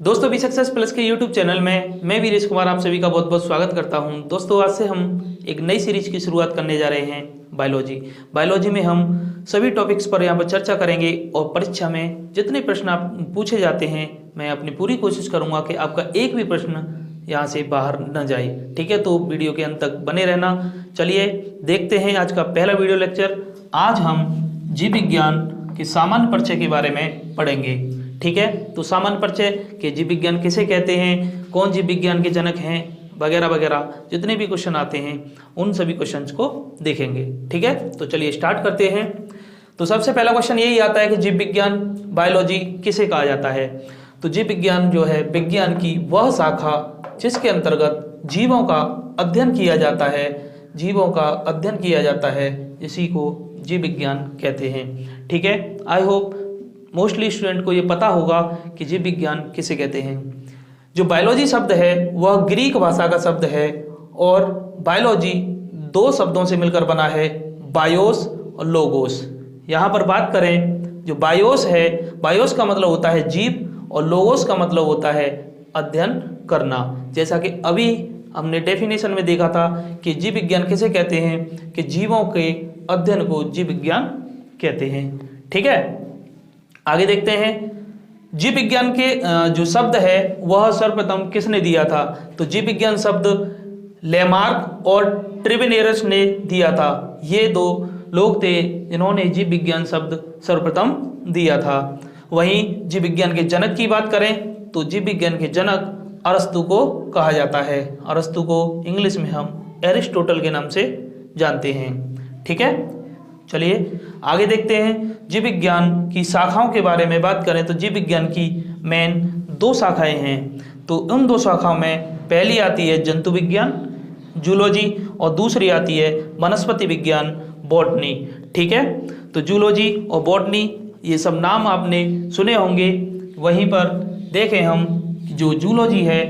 दोस्तों B success plus के YouTube channel में मैं वीरेश कुमार आप सभी का बहुत बहुत स्वागत करता हूं। दोस्तों आज से हम एक नई सीरीज की शुरुआत करने जा रहे हैं बायोलॉजी में हम सभी टॉपिक्स पर यहां पर चर्चा करेंगे और परीक्षा में जितने प्रश्न आप पूछे जाते हैं मैं अपनी पूरी कोशिश करूंगा कि आपका एक भी प्रश्न यहाँ से बाहर न जाए। ठीक है, तो वीडियो के अंत तक बने रहना। चलिए देखते हैं आज का पहला वीडियो लेक्चर। आज हम जीव विज्ञान के सामान्य परिचय के बारे में पढ़ेंगे। ठीक है, तो सामान्य परिचय के जीव विज्ञान किसे कहते हैं, कौन जीव विज्ञान के जनक हैं, वगैरह वगैरह जितने भी क्वेश्चन आते हैं उन सभी क्वेश्चंस को देखेंगे। ठीक है, तो चलिए स्टार्ट करते हैं। तो सबसे पहला क्वेश्चन यही आता है कि जीव विज्ञान बायोलॉजी किसे कहा जाता है। तो जीव विज्ञान जो है विज्ञान की वह शाखा जिसके अंतर्गत जीवों का अध्ययन किया जाता है, इसी को जीव विज्ञान कहते हैं। ठीक है, आई होप मोस्टली स्टूडेंट को ये पता होगा कि जीव विज्ञान किसे कहते हैं। जो बायोलॉजी शब्द है वह ग्रीक भाषा का शब्द है और बायोलॉजी दो शब्दों से मिलकर बना है, बायोस और लोगोस। यहाँ पर बात करें जो बायोस है, बायोस का मतलब होता है जीव और लोगोस का मतलब होता है अध्ययन करना। जैसा कि अभी हमने डेफिनेशन में देखा था कि जीव विज्ञान किसे कहते हैं कि जीवों के अध्ययन को जीव विज्ञान कहते हैं। ठीक है, आगे देखते हैं। जीव विज्ञान के जो शब्द है वह सर्वप्रथम किसने दिया था। तो जीव विज्ञान शब्द लेमार्क और ट्रिवेनेरस ने दिया था। ये दो लोग थे जिन्होंने जीव विज्ञान शब्द सर्वप्रथम दिया था। वहीं जीव विज्ञान के जनक की बात करें तो जीव विज्ञान के जनक अरस्तु को कहा जाता है। अरस्तु को इंग्लिश में हम एरिस्टोटल के नाम से जानते हैं। ठीक है, चलिए आगे देखते हैं। जीव विज्ञान की शाखाओं के बारे में बात करें तो जीव विज्ञान की मेन दो शाखाएं हैं। तो उन दो शाखाओं में पहली आती है जंतु विज्ञान जूलॉजी और दूसरी आती है वनस्पति विज्ञान बॉटनी। ठीक है, तो जूलॉजी और बॉटनी ये सब नाम आपने सुने होंगे। वहीं पर देखें हम जो जूलॉजी है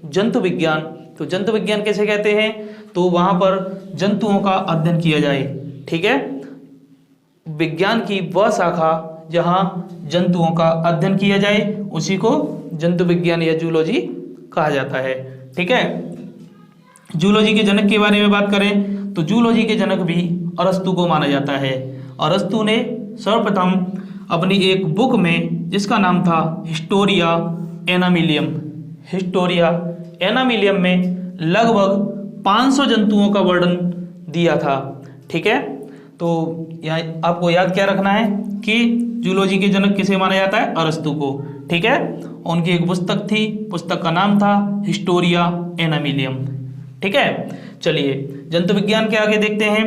जंतु विज्ञान, तो जंतु विज्ञान कैसे कहते हैं तो वहाँ पर जंतुओं का अध्ययन किया जाए। ठीक है, विज्ञान की वह शाखा जहाँ जंतुओं का अध्ययन किया जाए उसी को जंतु विज्ञान या जूलॉजी कहा जाता है। ठीक है, जूलॉजी के जनक के बारे में बात करें तो जूलॉजी के जनक भी अरस्तु को माना जाता है। अरस्तु ने सर्वप्रथम अपनी एक बुक में जिसका नाम था हिस्टोरिया एनामिलियम में लगभग 500 जंतुओं का वर्णन दिया था। ठीक है, तो यहाँ आपको याद क्या रखना है कि जूलॉजी के जनक किसे माना जाता है, अरस्तु को। ठीक है, उनकी एक पुस्तक थी, पुस्तक का नाम था हिस्टोरिया एनामिलियम। ठीक है, चलिए जंतु विज्ञान के आगे देखते हैं।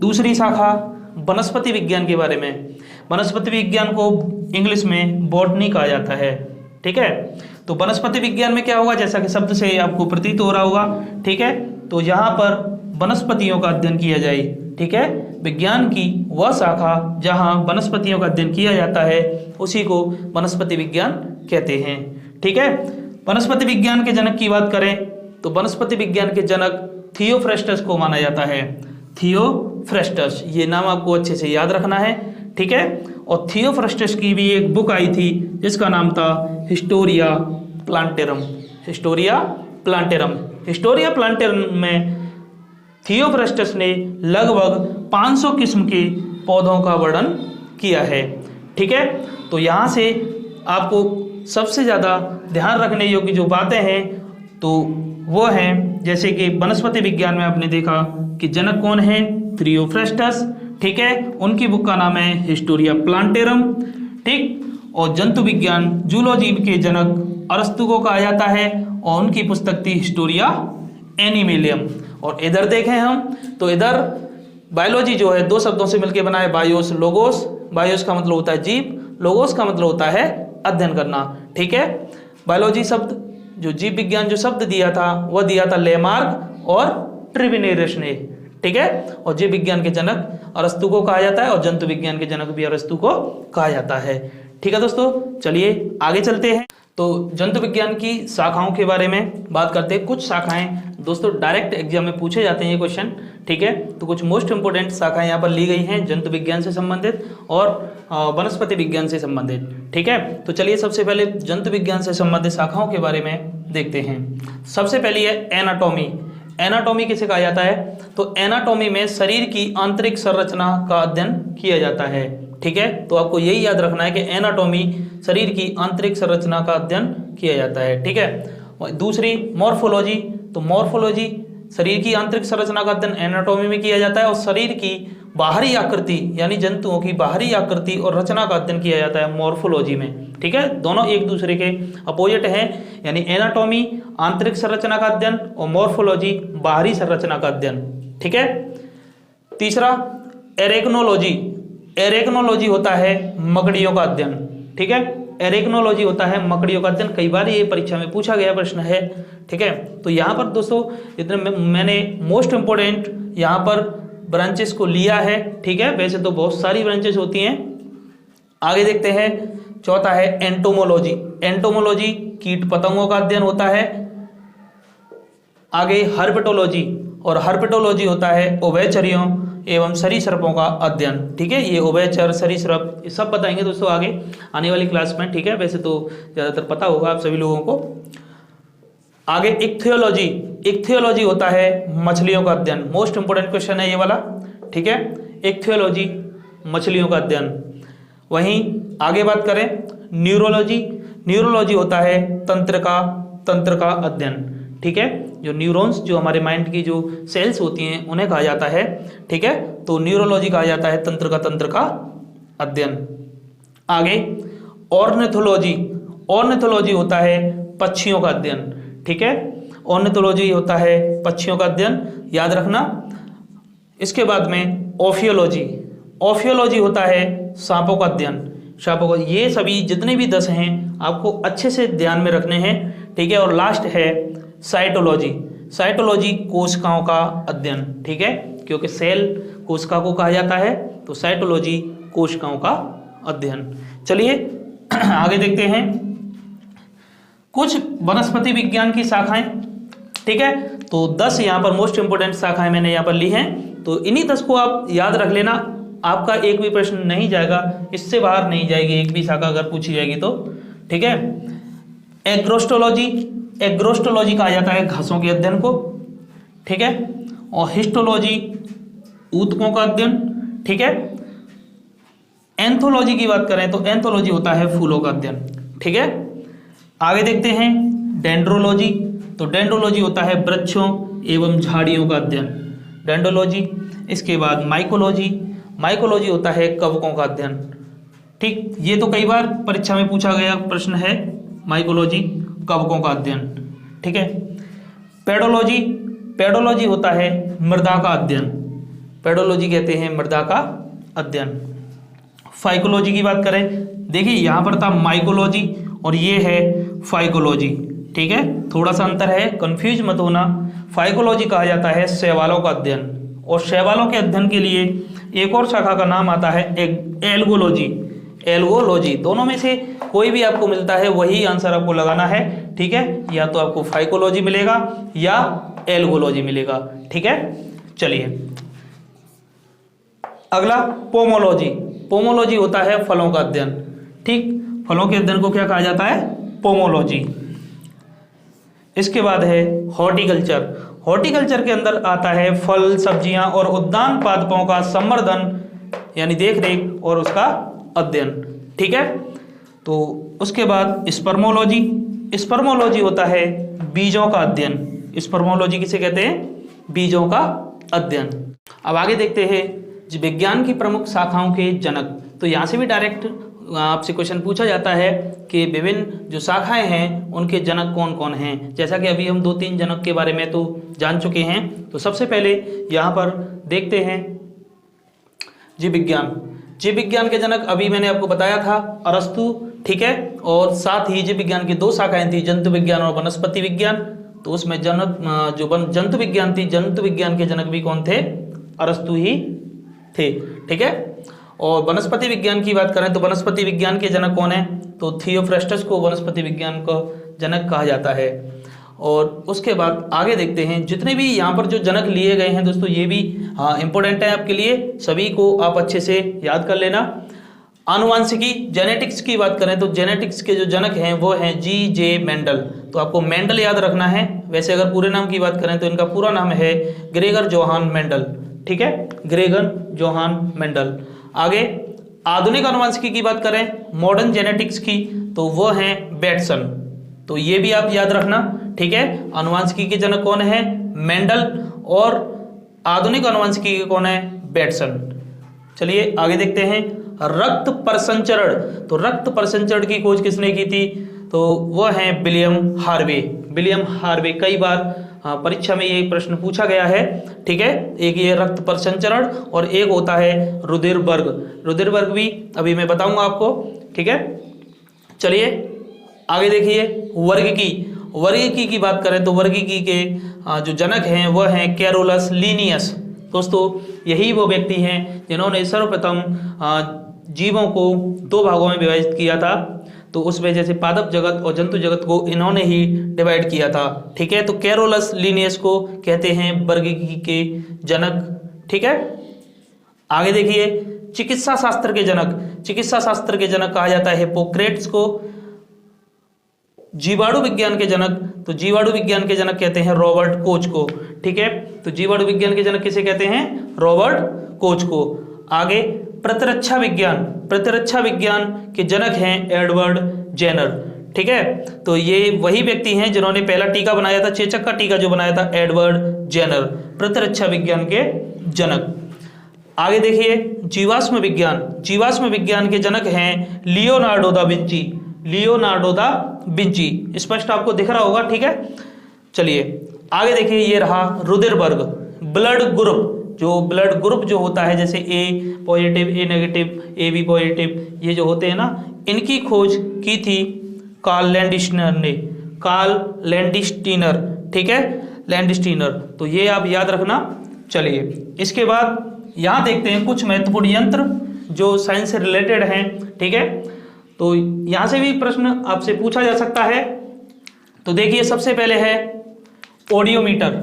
दूसरी शाखा वनस्पति विज्ञान के बारे में। वनस्पति विज्ञान को इंग्लिश में बॉटनी कहा जाता है। ठीक है, तो वनस्पति विज्ञान में क्या होगा, जैसा कि शब्द से आपको प्रतीत हो रहा होगा। ठीक है, तो यहाँ पर वनस्पतियों का अध्ययन किया जाए। ठीक है, विज्ञान की वह शाखा जहाँ वनस्पतियों का अध्ययन किया जाता है उसी को वनस्पति विज्ञान कहते हैं। ठीक है, वनस्पति विज्ञान के जनक की बात करें तो वनस्पति विज्ञान के जनक थियोफ्रेस्टस को माना जाता है। थियोफ्रेस्टस, ये नाम आपको अच्छे से याद रखना है। ठीक है, और थियोफ्रेस्टस की भी एक बुक आई थी जिसका नाम था हिस्टोरिया प्लांटेरम में थियोफ्रेस्टस ने लगभग 500 किस्म के पौधों का वर्णन किया है। ठीक है, तो यहाँ से आपको सबसे ज़्यादा ध्यान रखने योग्य जो बातें हैं तो वो हैं, जैसे कि वनस्पति विज्ञान में आपने देखा कि जनक कौन है, थियोफ्रेस्टस। ठीक है, उनकी बुक का नाम है हिस्टोरिया प्लांटेरम। ठीक, और जंतु विज्ञान जूलॉजी के जनक अरस्तु को कहा जाता है और उनकी पुस्तक थी हिस्टोरिया एनिमिलियम। और इधर देखें हम तो इधर बायोलॉजी जो है दो शब्दों से मिलकर बना है, बायोस लोगोस। बायोस का मतलब होता है जीव, लोगोस का मतलब होता है अध्ययन करना। ठीक है, बायोलॉजी शब्द जो जीव विज्ञान जो शब्द दिया था वह दिया था लेमार्क और ट्रिवेनेरस ने। ठीक है, और जीव विज्ञान के जनक अरस्तु को कहा जाता है और जंतु विज्ञान के जनक भी अरस्तु को कहा जाता है। ठीक है दोस्तों, चलिए आगे चलते हैं। तो जंतु विज्ञान की शाखाओं के बारे में बात करते हैं। कुछ शाखाएं दोस्तों डायरेक्ट एग्जाम में पूछे जाते हैं ये क्वेश्चन, ठीक है। तो कुछ मोस्ट इंपोर्टेंट शाखाएं यहाँ पर ली गई हैं जंतु विज्ञान से संबंधित और वनस्पति विज्ञान से संबंधित, ठीक है। तो चलिए सबसे पहले जंतु विज्ञान से संबंधित शाखाओं के बारे में देखते हैं। सबसे पहली है एनाटॉमी। एनाटॉमी किसे कहा जाता है? तो एनाटॉमी में शरीर की आंतरिक संरचना का अध्ययन किया जाता है, ठीक है। तो आपको यही याद रखना है कि एनाटॉमी शरीर की आंतरिक संरचना का अध्ययन किया जाता है, ठीक है। दूसरी मॉर्फोलॉजी। तो मॉर्फोलॉजी शरीर की आंतरिक संरचना का अध्ययन एनाटॉमी में किया जाता है और शरीर की बाहरी आकृति यानी जंतुओं की बाहरी आकृति और रचना का अध्ययन किया जाता है मॉर्फोलॉजी में, ठीक है। दोनों एक दूसरे के अपोजिट हैं, यानी एनाटॉमी आंतरिक संरचना का अध्ययन और मॉर्फोलॉजी बाहरी संरचना का अध्ययन, ठीक है। तीसरा एरेक्नोलॉजी। एरेक्नोलॉजी होता है मकड़ियों का अध्ययन, ठीक है। एरेक्नोलॉजी होता है मकड़ियों का अध्ययन, कई बार ये परीक्षा में पूछा गया प्रश्न है, ठीक है। तो यहाँ पर दोस्तों इतने मैंने मोस्ट इंपोर्टेंट यहाँ पर ब्रांचेस को लिया है, ठीक है। वैसे तो बहुत सारी ब्रांचेस होती हैं। आगे देखते हैं, चौथा है एंटोमोलॉजी। एंटोमोलॉजी कीट पतंगों का अध्ययन होता है। आगे हर्पेटोलॉजी, और हर्पेटोलॉजी होता है उभयचरियों एवं सरीसृपों का अध्ययन, ठीक है। ये उभयचर सरीसृप ये सब बताएंगे दोस्तों आगे आने वाली क्लास में, ठीक है। वैसे तो ज़्यादातर पता होगा आप सभी लोगों को। आगे इक्थियोलॉजी। इक्थियोलॉजी होता है मछलियों का अध्ययन। मोस्ट इंपोर्टेंट क्वेश्चन है ये वाला, ठीक है। इक्थियोलॉजी मछलियों का अध्ययन। वहीं आगे बात करें न्यूरोलॉजी। न्यूरोलॉजी होता है तंत्र का अध्ययन, ठीक है। जो न्यूरॉन्स जो हमारे माइंड की जो सेल्स होती हैं उन्हें कहा जाता है, ठीक है। तो न्यूरोलॉजी कहा जाता है तंत्र का अध्ययन। आगे ऑर्निथोलॉजी। ऑर्निथोलॉजी होता है पक्षियों का अध्ययन, ठीक है। ऑर्निथोलॉजी होता है पक्षियों का अध्ययन, याद रखना। इसके बाद में ओफियोलॉजी। ओफियोलॉजी होता है सांपों का अध्ययन, सांपों का। ये सभी जितने भी 10 हैं आपको अच्छे से ध्यान में रखने हैं, ठीक है। और लास्ट है साइटोलॉजी। साइटोलॉजी कोशिकाओं का अध्ययन, ठीक है, क्योंकि सेल कोशिका को कहा जाता है, तो साइटोलॉजी कोशिकाओं का अध्ययन। चलिए आगे देखते हैं कुछ वनस्पति विज्ञान की शाखाएं, ठीक है। तो 10 यहाँ पर मोस्ट इंपोर्टेंट शाखाएं मैंने यहाँ पर ली हैं, तो इन्हीं 10 को आप याद रख लेना। आपका एक भी प्रश्न नहीं जाएगा, इससे बाहर नहीं जाएगी एक भी शाखा अगर पूछी जाएगी तो, ठीक है। एग्रोस्टोलॉजी। एग्रोस्टोलॉजी कहा जाता है घासों के अध्ययन को, ठीक है। और हिस्टोलॉजी ऊतकों का अध्ययन, ठीक है। एंथोलॉजी की बात करें तो एंथोलॉजी होता है फूलों का अध्ययन, ठीक है। आगे देखते हैं डेंड्रोलॉजी। तो डेंड्रोलॉजी होता है वृक्षों एवं झाड़ियों का अध्ययन, डेंड्रोलॉजी। इसके बाद माइकोलॉजी। माइकोलॉजी होता है कवकों का अध्ययन, ठीक। ये तो कई बार परीक्षा में पूछा गया प्रश्न है, माइकोलॉजी कवकों का अध्ययन, ठीक है। पेडोलॉजी। पेडोलॉजी होता है मृदा का अध्ययन, पेडोलॉजी कहते हैं मृदा का अध्ययन। फाइकोलॉजी की बात करें, देखिए यहाँ पर था माइकोलॉजी और ये है फाइकोलॉजी, ठीक है। थोड़ा सा अंतर है, कंफ्यूज मत होना। फाइकोलॉजी कहा जाता है शैवालों का अध्ययन, और शैवालों के अध्ययन के लिए एक और शाखा का नाम आता है एल्गोलॉजी। एल्गोलॉजी, दोनों में से कोई भी आपको मिलता है वही आंसर आपको लगाना है, ठीक है। या तो आपको फाइकोलॉजी मिलेगा या एल्गोलॉजी मिलेगा, ठीक है। चलिए अगला पोमोलॉजी। पोमोलॉजी होता है फलों का अध्ययन, ठीक। फलों के अध्ययन को क्या कहा जाता है? पोमोलॉजी। इसके बाद है हॉर्टिकल्चर। हॉर्टिकल्चर के अंदर आता है फल सब्जियां और उद्यान पादपों का संवर्धन यानी देख रेख और उसका अध्ययन, ठीक है। तो उसके बाद स्पर्मोलॉजी। स्पर्मोलॉजी होता है बीजों का अध्ययन। स्पर्मोलॉजी किसे कहते हैं? बीजों का अध्ययन। अब आगे देखते हैं विज्ञान की प्रमुख शाखाओं के जनक। तो यहाँ से भी डायरेक्ट आपसे क्वेश्चन पूछा जाता है कि विभिन्न जो शाखाएं हैं उनके जनक कौन कौन हैं। जैसा कि अभी हम 2-3 जनक के बारे में तो जान चुके हैं। तो सबसे पहले यहाँ पर देखते हैं जीव विज्ञान। जीव विज्ञान के जनक अभी मैंने आपको बताया था अरस्तु, ठीक है। और साथ ही जीव विज्ञान की 2 शाखाएं थी, जंतु विज्ञान और वनस्पति विज्ञान। तो उसमें जनक जो जंतु विज्ञान थी, जंतु विज्ञान के जनक भी कौन थे? अरस्तु ही थे, ठीक है। और वनस्पति विज्ञान की बात करें तो वनस्पति विज्ञान के जनक कौन है? तो थियोफ्रास्टस को वनस्पति विज्ञान का जनक कहा जाता है। और उसके बाद आगे देखते हैं, जितने भी यहाँ पर जो जनक लिए गए हैं दोस्तों ये भी इंपॉर्टेंट है आपके लिए, सभी को आप अच्छे से याद कर लेना। आनुवांशिकी जेनेटिक्स की बात करें तो जेनेटिक्स के जो जनक हैं वो हैं G.J. मेंडल। तो आपको मेंडल याद रखना है। वैसे अगर पूरे नाम की बात करें तो इनका पूरा नाम है ग्रेगर जोहान मेंडल। ठीक है, ग्रेगर जोहान मेंडल। आगे आधुनिक आनुवांशिकी की बात करें, मॉडर्न जेनेटिक्स की, तो वो हैं बैटसन। तो ये भी आप याद रखना। ठीक है, आनुवांशिकी के जनक कौन है? मेंडल। और आधुनिक आनुवांशिकी के कौन है? बैटसन। चलिए आगे देखते हैं, रक्त परिसंचरण। तो रक्त परिसंचरण की खोज किसने की थी? तो वह है विलियम हार्वे। विलियम हार्वे, कई बार परीक्षा में ये प्रश्न पूछा गया है। ठीक है, एक ये रक्त परिसंचरण और एक होता है रुधिरबर्ग। रुधिरबर्ग भी अभी मैं बताऊंगा आपको। ठीक है, चलिए आगे देखिए, वर्गिकी। वर्गिकी की बात करें तो वर्गिकी के जो जनक हैं वह हैं कैरोलस लीनियस। दोस्तों यही वो व्यक्ति हैं जिन्होंने सर्वप्रथम जीवों को दो भागों में विभाजित किया था। तो उस वजह से पादप जगत और जंतु जगत को इन्होंने ही डिवाइड किया था। ठीक है, तो कैरोलस लीनियस को कहते हैं वर्गिकी के जनक। ठीक है, आगे देखिए, चिकित्सा शास्त्र के जनक। चिकित्सा शास्त्र के जनक कहा जाता है हिप्पोक्रेट्स को। जीवाणु विज्ञान के जनक, तो जीवाणु विज्ञान के जनक कहते हैं रॉबर्ट कोच को। ठीक है, तो जीवाणु विज्ञान के जनक किसे कहते हैं? रॉबर्ट कोच को। आगे प्रतिरक्षा विज्ञान। प्रतिरक्षा विज्ञान के जनक हैं एडवर्ड जेनर। ठीक है, तो ये वही व्यक्ति हैं जिन्होंने पहला टीका बनाया था, चेचक का टीका जो बनाया था, एडवर्ड जेनर, प्रतिरक्षा विज्ञान के जनक। आगे देखिए, जीवाश्म विज्ञान। जीवाश्म विज्ञान के जनक हैं Leonardo da Vinci. Leonardo da Vinci, स्पष्ट आपको दिख रहा होगा। ठीक है, चलिए आगे देखिए, ये रहा रुधिरबर्ग। ब्लड ग्रुप, जो ब्लड ग्रुप जो होता है, जैसे A positive, A negative, A B positive, ये जो होते हैं ना, इनकी खोज की थी कार्ल लैंडस्टीनर ने। Karl Landsteiner. ठीक है, लैंडस्टीनर, तो ये आप याद रखना। चलिए इसके बाद यहाँ देखते हैं कुछ महत्वपूर्ण यंत्र जो साइंस से रिलेटेड हैं। ठीक है, तो यहाँ से भी प्रश्न आपसे पूछा जा सकता है। तो देखिए, सबसे पहले है ऑडियोमीटर।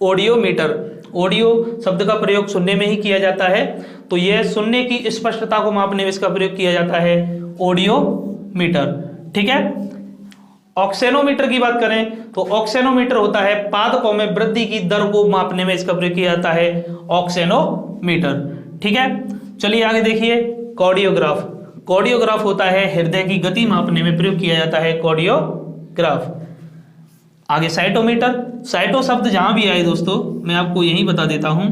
ऑडियोमीटर, ऑडियो शब्द का प्रयोग सुनने में ही किया जाता है, तो यह सुनने की स्पष्टता को मापने में इसका प्रयोग किया जाता है, ऑडियोमीटर। ठीक है, ऑक्सेनोमीटर की बात करें तो ऑक्सेनोमीटर होता है पादपों में वृद्धि की दर को मापने में इसका प्रयोग किया जाता है, ऑक्सेनोमीटर। ठीक है, चलिए आगे देखिए, कार्डियोग्राफ। कार्डियोग्राफ होता है हृदय की गति मापने में प्रयोग किया जाता है, कार्डियोग्राफ। आगे साइटोमीटर। साइटो शब्द जहां भी आए दोस्तों मैं आपको यही बता देता हूं।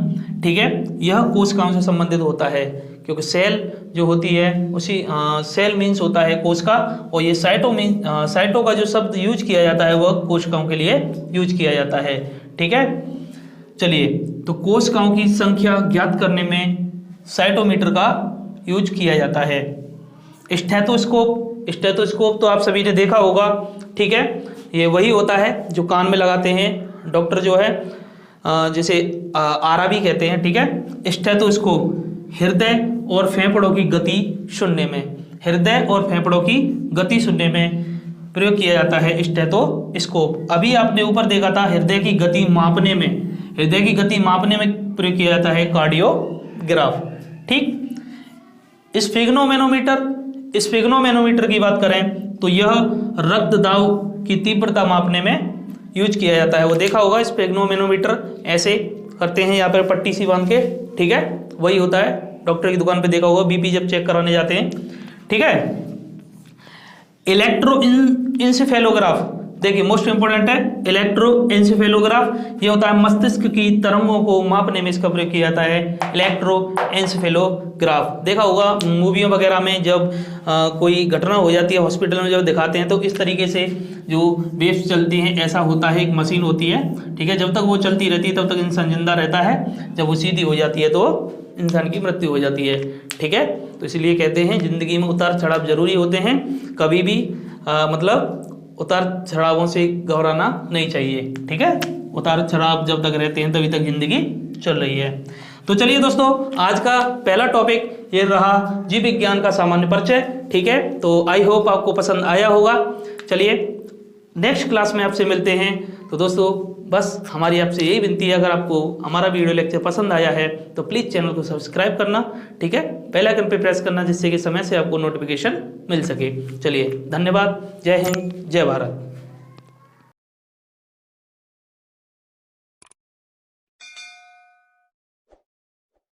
ठीक है, यह कोशिकाओं से संबंधित होता है, क्योंकि सेल जो होती है उसी सेल मीन्स होता है कोश का, और ये साइटो का जो शब्द यूज किया जाता है वह कोशिकाओं के लिए यूज किया जाता है। ठीक है, चलिए, तो कोशिकाओं की संख्या ज्ञात करने में साइटोमीटर का यूज किया जाता है। स्टेथोस्कोप। स्टेथोस्कोप तो आप सभी ने देखा होगा। ठीक है, ये वही होता है जो कान में लगाते हैं डॉक्टर जो है, जैसे आरा भी कहते हैं। ठीक है, स्टेथोस्कोप हृदय और फेफड़ों की गति सुनने में, हृदय और फेफड़ों की गति सुनने में प्रयोग किया जाता है स्टेथोस्कोप। अभी आपने ऊपर देखा था हृदय की गति मापने में, हृदय की गति मापने में प्रयोग किया जाता है कार्डियोग्राफ। ठीक, स्फिग्नोमेनोमीटर। स्फिग्नोमेनोमीटर की बात करें तो यह रक्त दाब की तीव्रता मापने में यूज किया जाता है। वो देखा होगा स्फिग्नोमेनोमीटर, ऐसे करते हैं यहाँ पर पट्टी सी बांध के। ठीक है, वही होता है, डॉक्टर की दुकान पे देखा होगा, बीपी जब चेक कराने जाते हैं। ठीक है, इलेक्ट्रोएन्सेफेलोग्राफ। देखिए मोस्ट इंपोर्टेंट है इलेक्ट्रोएन्सेफेलोग्राफ। ये होता है मस्तिष्क की तरंगों को मापने में इसका प्रयोग किया जाता है, इलेक्ट्रोएन्सेफेलोग्राफ। देखा होगा मूवियों वगैरह में जब कोई घटना हो जाती है हॉस्पिटल में जब दिखाते हैं तो इस तरीके से जो वेव्स चलती हैं, ऐसा होता है, एक मशीन होती है। ठीक है, जब तक वो चलती रहती है तब तक इंसान जिंदा रहता है, जब वो सीधी हो जाती है तो इंसान की मृत्यु हो जाती है। ठीक है, तो इसलिए कहते हैं जिंदगी में उतार चढ़ाव जरूरी होते हैं, कभी भी मतलब उतार चढ़ावों से घबराना नहीं चाहिए। ठीक है, उतार चढ़ाव जब तक रहते हैं तभी तक जिंदगी चल रही है। तो चलिए दोस्तों, आज का पहला टॉपिक ये रहा जीव विज्ञान का सामान्य परिचय। ठीक है, तो आई होप आपको पसंद आया होगा। चलिए नेक्स्ट क्लास में आपसे मिलते हैं। तो दोस्तों बस हमारी आपसे यही विनती है, अगर आपको हमारा वीडियो लेक्चर पसंद आया है तो प्लीज़ चैनल को सब्सक्राइब करना। ठीक है, बेल आइकन पे प्रेस करना, जिससे कि समय से आपको नोटिफिकेशन मिल सके। चलिए धन्यवाद, जय हिंद, जय भारत।